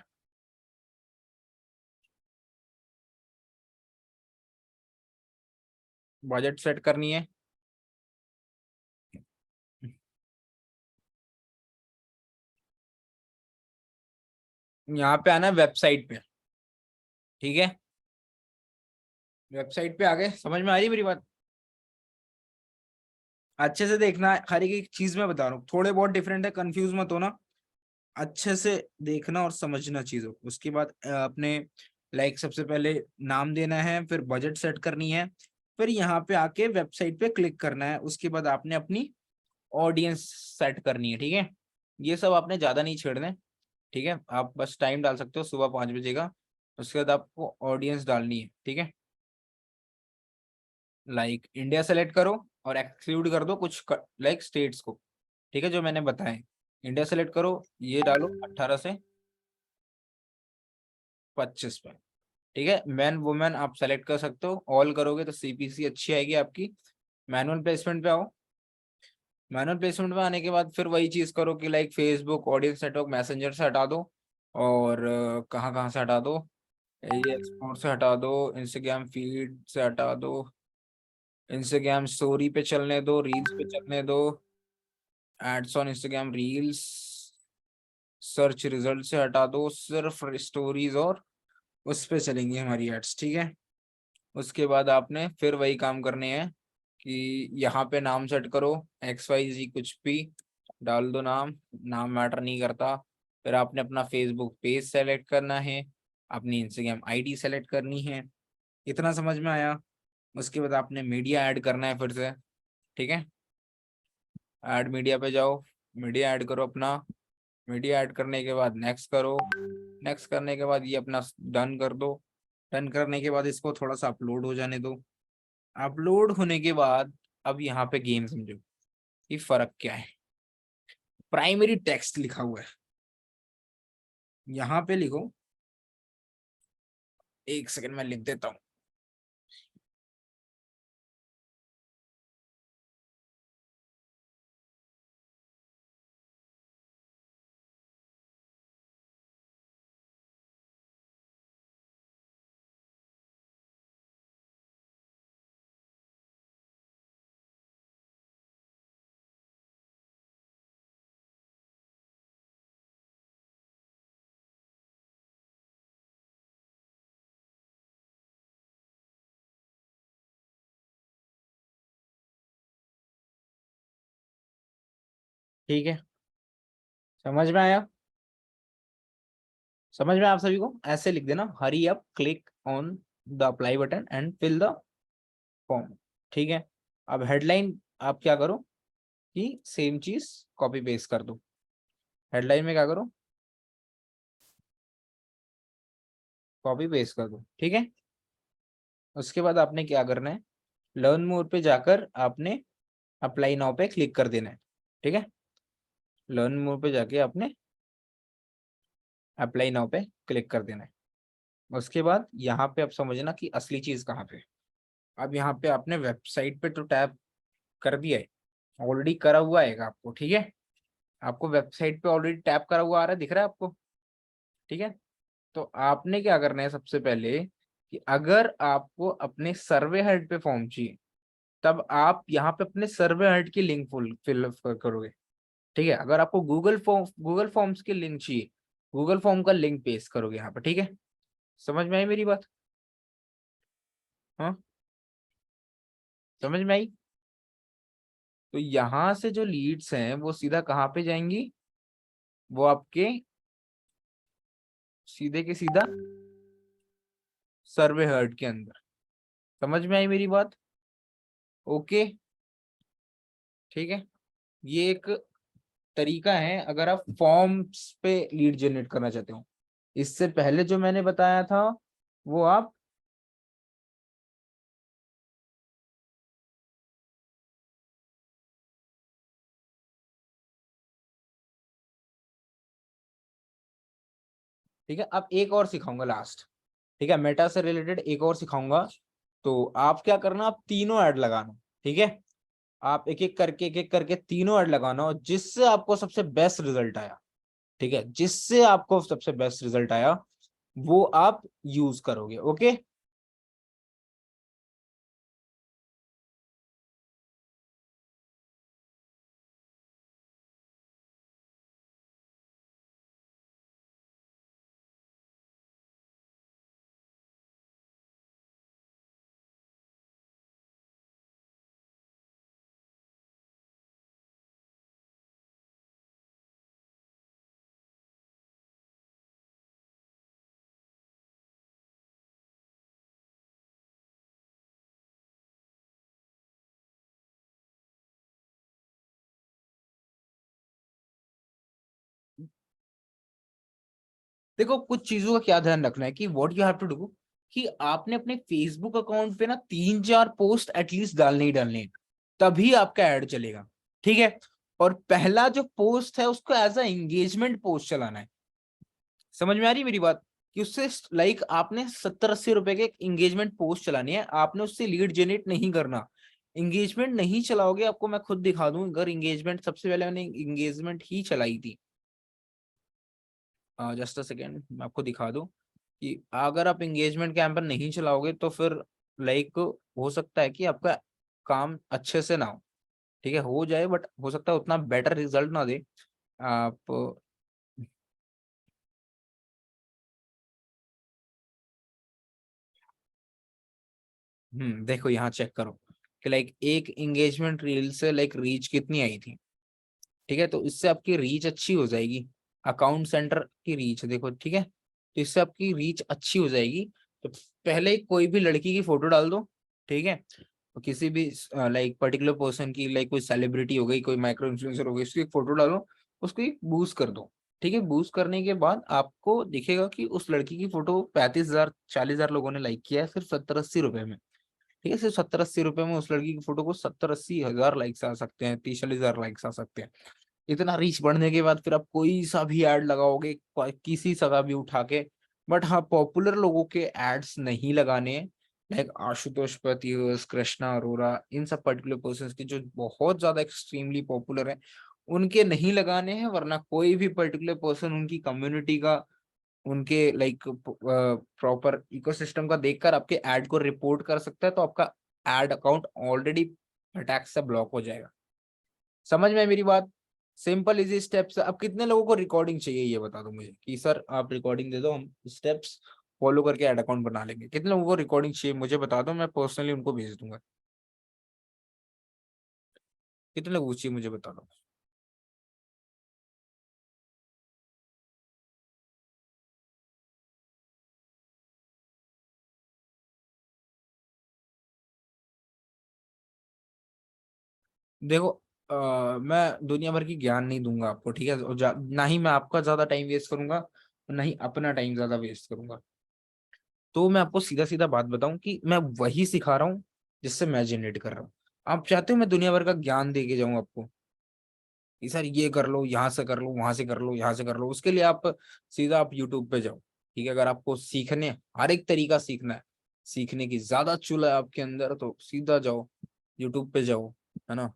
बजट सेट करनी है। यहाँ पे आना है वेबसाइट पे। ठीक है, वेबसाइट पे आ गए, समझ में आ रही है मेरी बात? अच्छे से देखना, हर एक चीज मैं बता रहा हूँ, थोड़े बहुत डिफरेंट है, कंफ्यूज मत होना। अच्छे से देखना और समझना चीजों को। उसके बाद अपने लाइक सबसे पहले नाम देना है, फिर बजट सेट करनी है, फिर यहाँ पे आके वेबसाइट पे क्लिक करना है। उसके बाद आपने अपनी ऑडियंस सेट करनी है। ठीक है, ये सब आपने ज्यादा नहीं छेड़ने। ठीक है, आप बस टाइम डाल सकते हो, सुबह 5 बजे का। उसके बाद आपको ऑडियंस डालनी है। ठीक है, लाइक इंडिया सेलेक्ट करो और एक्सक्लूड कर दो कुछ लाइक स्टेट्स को। ठीक है, जो मैंने बताए, इंडिया सेलेक्ट करो, ये डालो 18 से 25 पे। ठीक है, मैन वुमेन आप सेलेक्ट कर सकते हो, ऑल करोगे तो CPC अच्छी आएगी आपकी। मैनुअल प्लेसमेंट पे आओ। मैनुअल प्लेसमेंट में आने के बाद फिर वही चीज करो कि like Facebook audience network messenger से हटा दो, और कहाँ कहाँ से हटा दो, ये एक्सपोर्ट से हटा दो, इंस्टाग्राम फीड से हटा दो, इंस्टाग्राम स्टोरी पे चलने दो, रील्स पे चलने दो, ads on Instagram reels, search result से हटा दो, सिर्फ स्टोरीज और उस पे चलेंगी हमारी एड्स। ठीक है, उसके बाद आपने फिर वही काम करने हैं कि यहाँ पे नाम सेट करो, XYZ कुछ भी डाल दो नाम, नाम मैटर नहीं करता। फिर आपने अपना फेसबुक पेज सेलेक्ट करना है, अपनी इंस्टाग्राम ID सेलेक्ट करनी है। इतना समझ में आया? उसके बाद आपने मीडिया ऐड करना है फिर से। ठीक है, ऐड मीडिया पे जाओ, मीडिया ऐड करो अपना। मीडिया ऐड करने के बाद नेक्स्ट करो। नेक्स्ट करने के बाद ये अपना डन कर दो। डन करने के बाद इसको थोड़ा सा अपलोड हो जाने दो। अपलोड होने के बाद अब यहाँ पे गेम समझो कि फर्क क्या है। प्राइमरी टेक्स्ट लिखा हुआ है, यहाँ पे लिखो। एक सेकंड में लिख देता हूँ। ठीक है, समझ में आया? समझ में आप सभी को? ऐसे लिख देना, hurry up, click on the apply button and fill the form. ठीक है, अब हेडलाइन आप क्या करो कि सेम चीज कॉपी पेस्ट कर दो। हेडलाइन में क्या करो, कॉपी पेस्ट कर दो। ठीक है, उसके बाद आपने क्या करना है, लर्न मोर पे जाकर आपने अप्लाई नाउ पे क्लिक कर देना है। ठीक है, लर्न मोर पे जाके आपने अप्लाई नाउ पे क्लिक कर देना है। उसके बाद यहाँ पे आप समझना कि असली चीज कहाँ पे है। अब यहाँ पे आपने वेबसाइट पे तो टैप कर दिया है, ऑलरेडी करा हुआ है आपको। ठीक है, आपको वेबसाइट पे ऑलरेडी टैप करा हुआ आ रहा है, दिख रहा है आपको? ठीक है, तो आपने क्या करना है सबसे पहले कि अगर आपको अपने सर्वे हेड पे फॉर्म चाहिए, तब आप यहाँ पे अपने सर्वे हेड की लिंक फिल करोगे। ठीक है, अगर आपको गूगल फॉर्म्स की लिंक चाहिए, गूगल फॉर्म का लिंक पेस्ट करोगे यहाँ पर। ठीक है, समझ में आई मेरी बात? हाँ, समझ में आई? तो यहाँ से जो लीड्स हैं वो सीधा कहाँ पे जाएंगी, वो आपके सीधे के सीधा सर्वे हर्ट के अंदर। समझ में आई मेरी बात? ओके, ठीक है, ये एक तरीका है अगर आप फॉर्म्स पे लीड जनरेट करना चाहते हो। इससे पहले जो मैंने बताया था वो आप ठीक है, अब एक और सिखाऊंगा लास्ट। ठीक है, मेटा से रिलेटेड एक और सिखाऊंगा। तो आप क्या करना, आप तीनों ऐड लगाना। ठीक है, आप एक एक करके तीनों ऐड लगाना, और जिससे आपको सबसे बेस्ट रिजल्ट आया, ठीक है, जिससे आपको सबसे बेस्ट रिजल्ट आया वो आप यूज करोगे। ओके, देखो कुछ चीजों का क्या ध्यान रखना है कि what you have to do, कि आपने अपने फेसबुक अकाउंट पे ना 3-4 पोस्ट एटलीस्ट डालने ही डालने हैं, तभी आपका ऐड चलेगा। ठीक है, और पहला जो पोस्ट है उसको एज अ एंगेजमेंट पोस्ट चलाना है। समझ में आ रही है मेरी बात? कि उससे लाइक आपने 70-80 रुपए के एंगेजमेंट पोस्ट चलानी है, आपने उससे लीड जनरेट नहीं करना। एंगेजमेंट नहीं चलाओगे, आपको मैं खुद दिखा दूं, अगर एंगेजमेंट सबसे पहले मैंने एंगेजमेंट ही चलाई थी, जस्ट अ सेकेंड मैं आपको दिखा दूं कि अगर आप एंगेजमेंट कैंपेन नहीं चलाओगे तो फिर लाइक हो सकता है कि आपका काम अच्छे से ना हो। ठीक है, हो जाए बट हो सकता है उतना बेटर रिजल्ट ना दे। आप देखो यहाँ चेक करो कि लाइक एक एंगेजमेंट रील से लाइक रीच कितनी आई थी। ठीक है, तो इससे आपकी रीच अच्छी हो जाएगी। अकाउंट सेंटर की रीच देखो, ठीक है, तो इससे आपकी रीच अच्छी हो जाएगी। तो पहले कोई भी लड़की की फोटो डाल दो। ठीक है, तो किसी भी लाइक पर्टिकुलर पर्सन की, लाइक कोई सेलिब्रिटी हो गई, कोई माइक्रो इन्फ्लुएंसर हो गई, उसकी एक फोटो डालो, उसको एक बूस्ट कर दो। ठीक है, बूस्ट करने के बाद आपको दिखेगा कि उस लड़की की फोटो 35,000 40,000 लोगों ने लाइक किया है सिर्फ 70-80 रुपए में। ठीक है, सिर्फ 70-80 रुपए में उस लड़की की फोटो को 70-80 हजार लाइक्स आ सकते हैं, 30-40 हजार लाइक्स आ सकते हैं। इतना रीच बढ़ने के बाद फिर आप कोई सा भी ऐड लगाओगे, किसी सा भी उठा के, बट हाँ पॉपुलर लोगों के एड्स नहीं लगाने। लाइक आशुतोष प्रतियोस, कृष्णा अरोरा, इन सब पर्टिकुलर पर्सन के जो बहुत ज्यादा एक्सट्रीमली पॉपुलर है, उनके नहीं लगाने हैं, वरना कोई भी पर्टिकुलर पर्सन उनकी कम्युनिटी का, उनके लाइक प्रॉपर इकोसिस्टम का देखकर आपके ऐड को रिपोर्ट कर सकता है, तो आपका एड अकाउंट ऑलरेडी अटैक से ब्लॉक हो जाएगा। समझ में है मेरी बात? Simple easy steps. अब कितने लोगों को रिकॉर्डिंग चाहिए ये बता दो मुझे, कि सर आप रिकॉर्डिंग दे दो, हम स्टेप्स फॉलो करके ऐड अकाउंट बना लेंगे। कितने लोगों को रिकॉर्डिंग चाहिए मुझे बता दो, मैं पर्सनली उनको भेज दूंगा। कितने लोगों को चाहिए मुझे बता दो। देखो मैं दुनिया भर की ज्ञान नहीं दूंगा आपको, ठीक है, और ना ही मैं आपका ज्यादा टाइम वेस्ट करूंगा, ना ही अपना टाइम ज्यादा वेस्ट करूंगा। तो मैं आपको सीधा सीधा बात बताऊं कि मैं वही सिखा रहा हूँ जिससे मैं जनरेट कर रहा हूँ। आप चाहते हो मैं दुनिया भर का ज्ञान दे के जाऊं आपको कि सर ये कर लो, यहाँ से कर लो, वहां से कर लो, यहाँ से कर लो? उसके लिए आप सीधा आप यूट्यूब पे जाओ, ठीक है। अगर आपको सीखने, हर एक तरीका सीखना है, सीखने की ज्यादा चुल है आपके अंदर, तो सीधा जाओ यूट्यूब पे जाओ, है ना।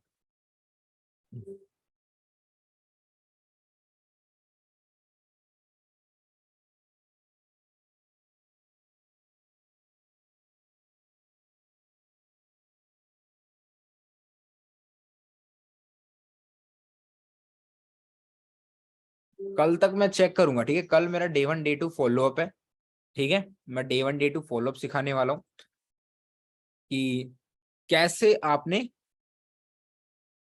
कल तक मैं चेक करूंगा, ठीक है। कल मेरा डे 1 डे 2 फॉलोअप है, ठीक है। मैं डे 1 डे 2 फॉलोअप सिखाने वाला हूँ कि कैसे आपने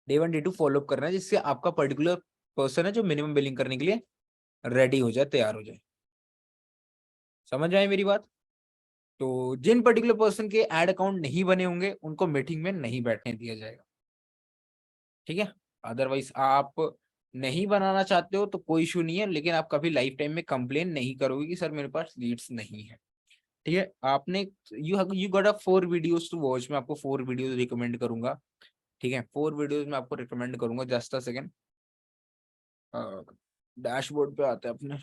डे 1 डे 2 फॉलोअप करना है, जिससे आपका पर्टिकुलर पर्सन है जो मिनिमम बिलिंग करने के लिए रेडी हो जाए, तैयार हो जाए। समझ आए मेरी बात? तो जिन पर्टिकुलर पर्सन के एड अकाउंट नहीं बने होंगे उनको मीटिंग में नहीं बैठने दिया जाएगा, ठीक है। अदरवाइज आप नहीं बनाना चाहते हो तो कोई इशू नहीं है, लेकिन आप कभी लाइफ टाइम में कंप्लेन नहीं करोगे कि सर मेरे पास लीड्स नहीं है, ठीक है। आपने you got a 4 videos to watch. मैं आपको 4 वीडियोस रिकमेंड करूंगा, ठीक है। 4 वीडियोस में आपको रिकमेंड करूंगा। जस्ट अ सेकेंड, डैशबोर्ड पे आते हैं अपने,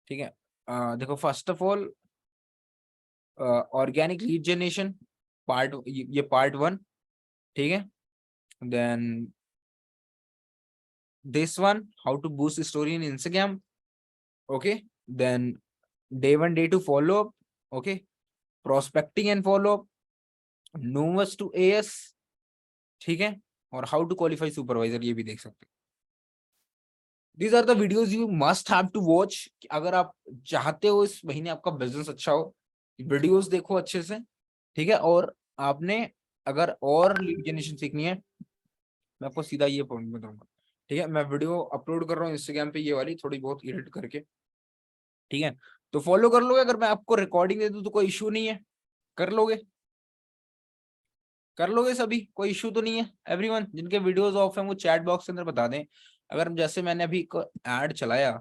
ठीक है। देखो, first of all organic lead generation part, ये पार्ट 1, ठीक है। Then this one, how to boost story in Instagram, okay. Then day 1 day 2 follow up, okay. Prospecting and follow up, novus to AS, ठीक है। और हाउ टू क्वालिफाई सुपरवाइजर, ये भी देख सकते हैं। These are the videos you must have to watch. अगर आप चाहते हो इस महीने आपका बिजनेस अच्छा हो, वीडियोस देखो अच्छे से, ठीक है। और आपने अगर और लीड जनरेशन सीखनी है, मैं आपको सीधा ये पॉइंट बताऊंगा, ठीक है। मैं वीडियो अपलोड कर रहा हूँ इंस्टाग्राम पे, ये वाली थोड़ी बहुत एडिट करके, ठीक है। तो फॉलो कर लोगे। अगर मैं आपको रिकॉर्डिंग दे दूं तो कोई इशू नहीं है, कर लोगे, कर लोगे सभी, कोई इशू तो नहीं है। एवरीवन जिनके वीडियोस ऑफ हैं वो चैट बॉक्स के अंदर बता दें। अगर जैसे मैंने अभी एक ऐड चलाया,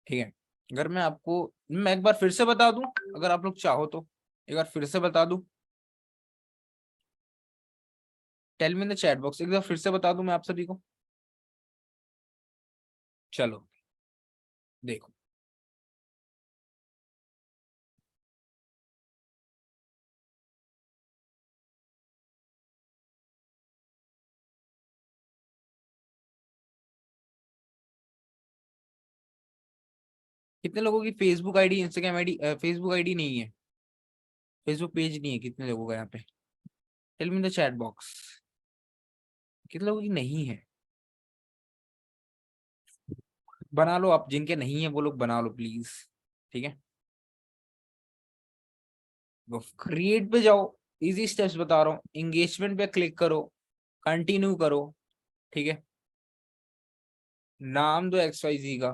ठीक है। अगर मैं एक बार फिर से बता दूं, अगर आप लोग चाहो तो एक बार फिर से बता दूं, tell me in the chat box, एक बार फिर से बता दूं मैं आप सभी को। चलो देखो, कितने लोगों की Facebook ID, Instagram ID, Facebook ID नहीं है, फेसबुक पेज नहीं है, कितने लोगों का यहाँ पे? Tell me in the chat box, कितने लोगों की नहीं है? बना लो आप, जिनके नहीं है वो लोग बना लो प्लीज, ठीक है। वो क्रिएट पे जाओ, इजी स्टेप्स बता रहा हूँ, एंगेजमेंट पे क्लिक करो, कंटिन्यू करो, ठीक है। नाम दो XYZ का,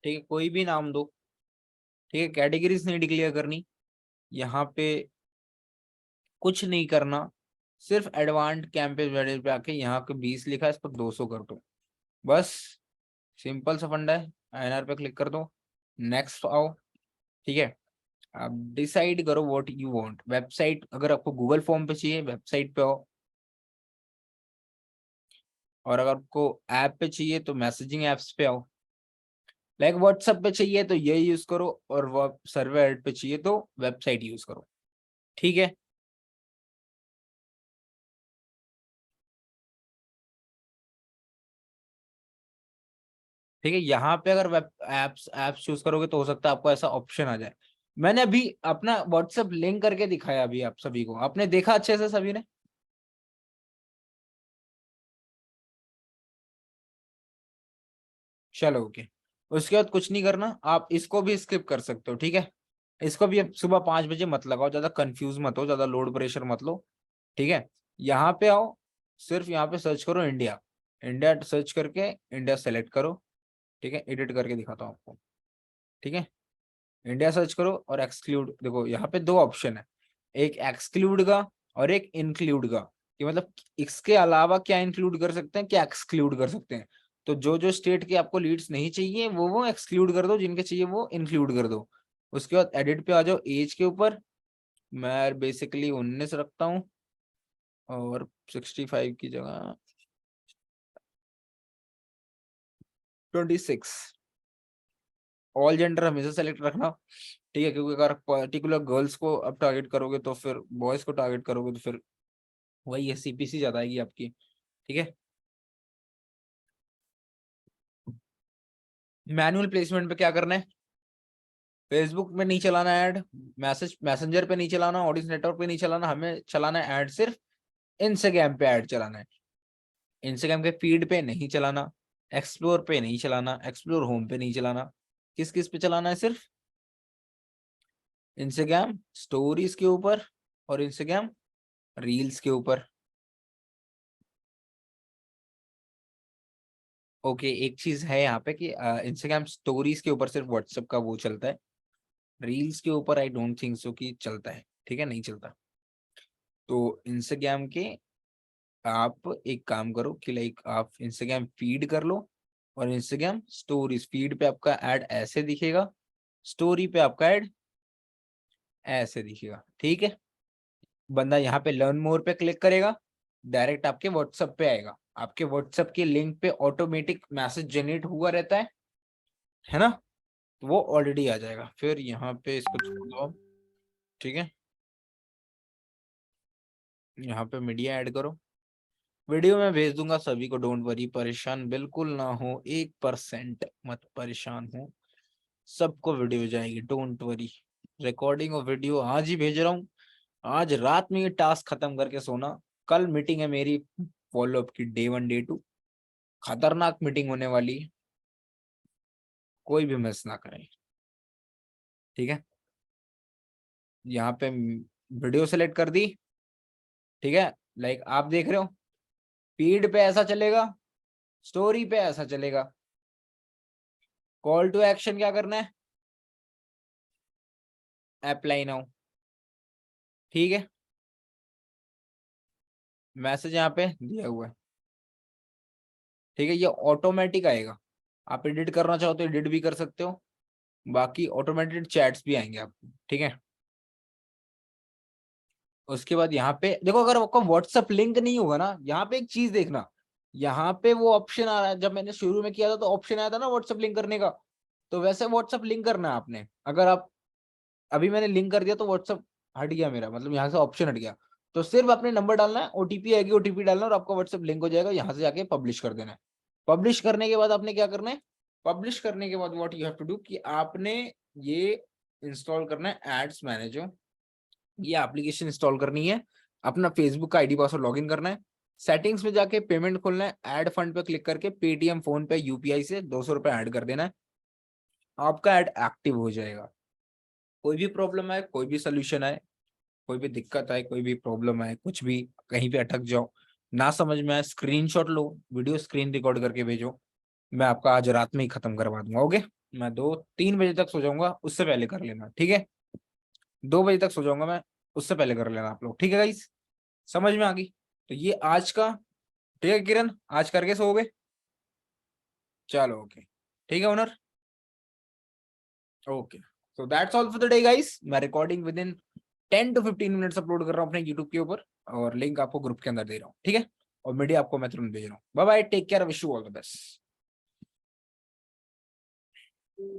ठीक है, कोई भी नाम दो, ठीक है। कैटेगरीज नहीं डिक्लेयर करनी यहाँ पे, कुछ नहीं करना, सिर्फ एडवांस कैंपेन वेडर पे आके यहाँ के 20 लिखा है, इस पर 200 कर दो, बस। सिंपल सा फंडा है। INR पे क्लिक कर दो, नेक्स्ट आओ, ठीक है। आप डिसाइड करो व्हाट यू वांट। वेबसाइट, अगर आपको गूगल फॉर्म पे चाहिए वेबसाइट पे आओ, और अगर आपको ऐप पे चाहिए तो मैसेजिंग एप्स पे आओ। लाइक व्हाट्सएप पे चाहिए तो ये यूज करो, और वो सर्वर ऐड पे चाहिए तो वेबसाइट यूज करो, ठीक है। ठीक है, यहाँ पे अगर वेब एप्स एप्स चूज करोगे तो हो सकता है आपको ऐसा ऑप्शन आ जाए। मैंने अभी अपना व्हाट्सएप लिंक करके दिखाया अभी आप सभी को, आपने देखा अच्छे से सभी ने? चलो ओके। उसके बाद कुछ नहीं करना, आप इसको भी स्किप कर सकते हो, ठीक है। इसको भी अब सुबह 5 बजे मत लगाओ, ज्यादा कंफ्यूज मत हो, ज्यादा लोड प्रेशर मत लो, ठीक है। यहाँ पे आओ, सिर्फ यहाँ पे सर्च करो इंडिया, इंडिया सर्च करके इंडिया सेलेक्ट करो, ठीक है। एडिट करके दिखाता हूँ आपको, ठीक है। इंडिया सर्च करो और एक्सक्लूड, देखो यहाँ पे 2 ऑप्शन है, एक एक्सक्लूड का और एक इंक्लूड का, कि मतलब इसके अलावा क्या इंक्लूड कर सकते हैं, क्या एक्सक्लूड कर सकते हैं। तो जो जो स्टेट के आपको लीड्स नहीं चाहिए वो एक्सक्लूड कर दो, जिनके चाहिए वो इंक्लूड कर दो। उसके बाद एडिट पे आ जाओ, एज के ऊपर मैं बेसिकली 19 रखता हूँ और 65 की जगह 26। ऑल जेंडर हमेशा सेलेक्ट रखना, ठीक है, क्योंकि अगर पर्टिकुलर गर्ल्स को अब टारगेट करोगे तो फिर बॉयज को टारगेट करोगे तो फिर वही है, सीपीसी ज्यादा आएगी आपकी, ठीक है। मैनुअल प्लेसमेंट पे क्या करना है, फेसबुक में नहीं चलाना ऐड, मैसेंजर पे नहीं चलाना, ऑडियंस नेटवर्क पे नहीं चलाना, हमें चलाना है ऐड सिर्फ इंस्टाग्राम पे ऐड चलाना है। इंस्टाग्राम के फीड पे नहीं चलाना, एक्सप्लोर पे नहीं चलाना, एक्सप्लोर होम पे नहीं चलाना, किस किस पे चलाना है, सिर्फ इंस्टाग्राम स्टोरीज के ऊपर और इंस्टाग्राम रील्स के ऊपर। ओके, एक चीज है यहाँ पे कि इंस्टाग्राम स्टोरीज के ऊपर सिर्फ व्हाट्सएप का वो चलता है, रील्स के ऊपर आई डोंट थिंक सो कि चलता है, ठीक है, नहीं चलता। तो इंस्टाग्राम के आप एक काम करो कि लाइक आप इंस्टाग्राम फीड कर लो और इंस्टाग्राम स्टोरीज, फीड पे आपका ऐड ऐसे दिखेगा, स्टोरी पे आपका ऐड ऐसे दिखेगा, ठीक है। बंदा यहाँ पे लर्न मोर पे क्लिक करेगा, डायरेक्ट आपके व्हाट्सएप पे आएगा, आपके व्हाट्सएप के लिंक पे ऑटोमेटिक मैसेज जनरेट हुआ रहता है ना, तो वो ऑलरेडी आ जाएगा। फिर यहाँ पे इसको छोड़ दो आप, ठीक है, यहाँ पे मीडिया ऐड करो, वीडियो में भेज दूंगा सभी को, डोंट वरी, परेशान बिल्कुल ना हो, 1% मत परेशान हो, सबको वीडियो जाएगी, डोंट वरी। रिकॉर्डिंग और वीडियो आज ही भेज रहा हूँ, आज रात में ये टास्क खत्म करके सोना। कल मीटिंग है मेरी फॉलोअप की, डे 1 डे 2, खतरनाक मीटिंग होने वाली है, कोई भी मिस ना करें, ठीक है। यहाँ पे वीडियो सेलेक्ट कर दी, ठीक है, लाइक आप देख रहे हो फीड पे ऐसा चलेगा, स्टोरी पे ऐसा चलेगा। कॉल टू एक्शन क्या करना है, अप्लाई नाउ, ठीक है, मैसेज यहाँ पे दिया हुआ है, ठीक है, ये ऑटोमेटिक आएगा, आप एडिट करना चाहो तो एडिट भी कर सकते हो, बाकी ऑटोमेटेड चैट्स भी आएंगे आपको, ठीक है। उसके बाद यहाँ पे देखो, अगर आपका व्हाट्सएप लिंक नहीं होगा ना, यहाँ पे एक चीज देखना, यहाँ पे वो ऑप्शन आ रहा है, जब मैंने शुरू में किया था तो ऑप्शन आया था ना व्हाट्सएप लिंक करने का, तो वैसे व्हाट्सएप लिंक करना है आपने। अगर आप अभी मैंने लिंक कर दिया तो व्हाट्सएप हट गया मेरा, मतलब यहाँ से ऑप्शन हट गया, तो सिर्फ अपने नंबर डालना है, ओटीपी आएगी, ओटीपी डालना और आपका व्हाट्सएप लिंक हो जाएगा, यहाँ से जाके पब्लिश कर देना है। पब्लिश करने के बाद आपने क्या करना है, पब्लिश करने के बाद what you have to do कि आपने ये इंस्टॉल करना है एड्स मैनेजर, ये एप्लीकेशन इंस्टॉल करनी है, अपना फेसबुक का आईडी पासवर्ड लॉगिन करना है, सेटिंग्स में जाके पेमेंट खोलना है, ऐड फंड पे क्लिक करके पेटीएम फोन पे यूपीआई से 200 रुपए ऐड कर देना है, आपका ऐड एक्टिव हो जाएगा। कोई भी प्रॉब्लम है, कोई भी सोल्यूशन है, कोई भी दिक्कत है, कोई भी प्रॉब्लम है, कुछ भी कहीं पे अटक जाओ, ना समझ में आए, स्क्रीनशॉट लो, वीडियो स्क्रीन रिकॉर्ड करके भेजो, मैं आपका आज रात में ही खत्म करवा दूंगा। ओके, मैं 2-3 बजे तक सो जाऊंगा, उससे पहले कर लेना, ठीक है, 2 बजे तक सो जाऊंगा मैं, उससे पहले कर लेना आप लोग, ठीक है गाइस, समझ में आ गई। तो ये आज का, ठीक है किरण, आज करके सोओगे, चलो ओके, ठीक है owner, okay. So that's all for the day guys, मैं recording within 10 to 15 minutes upload कर रहा हूँ अपने यूट्यूब के ऊपर, और लिंक आपको ग्रुप के अंदर दे रहा हूँ, ठीक है, और मीडिया आपको मैं तुरंत भेज रहा हूँ। Bye bye, take care, wish you all the best.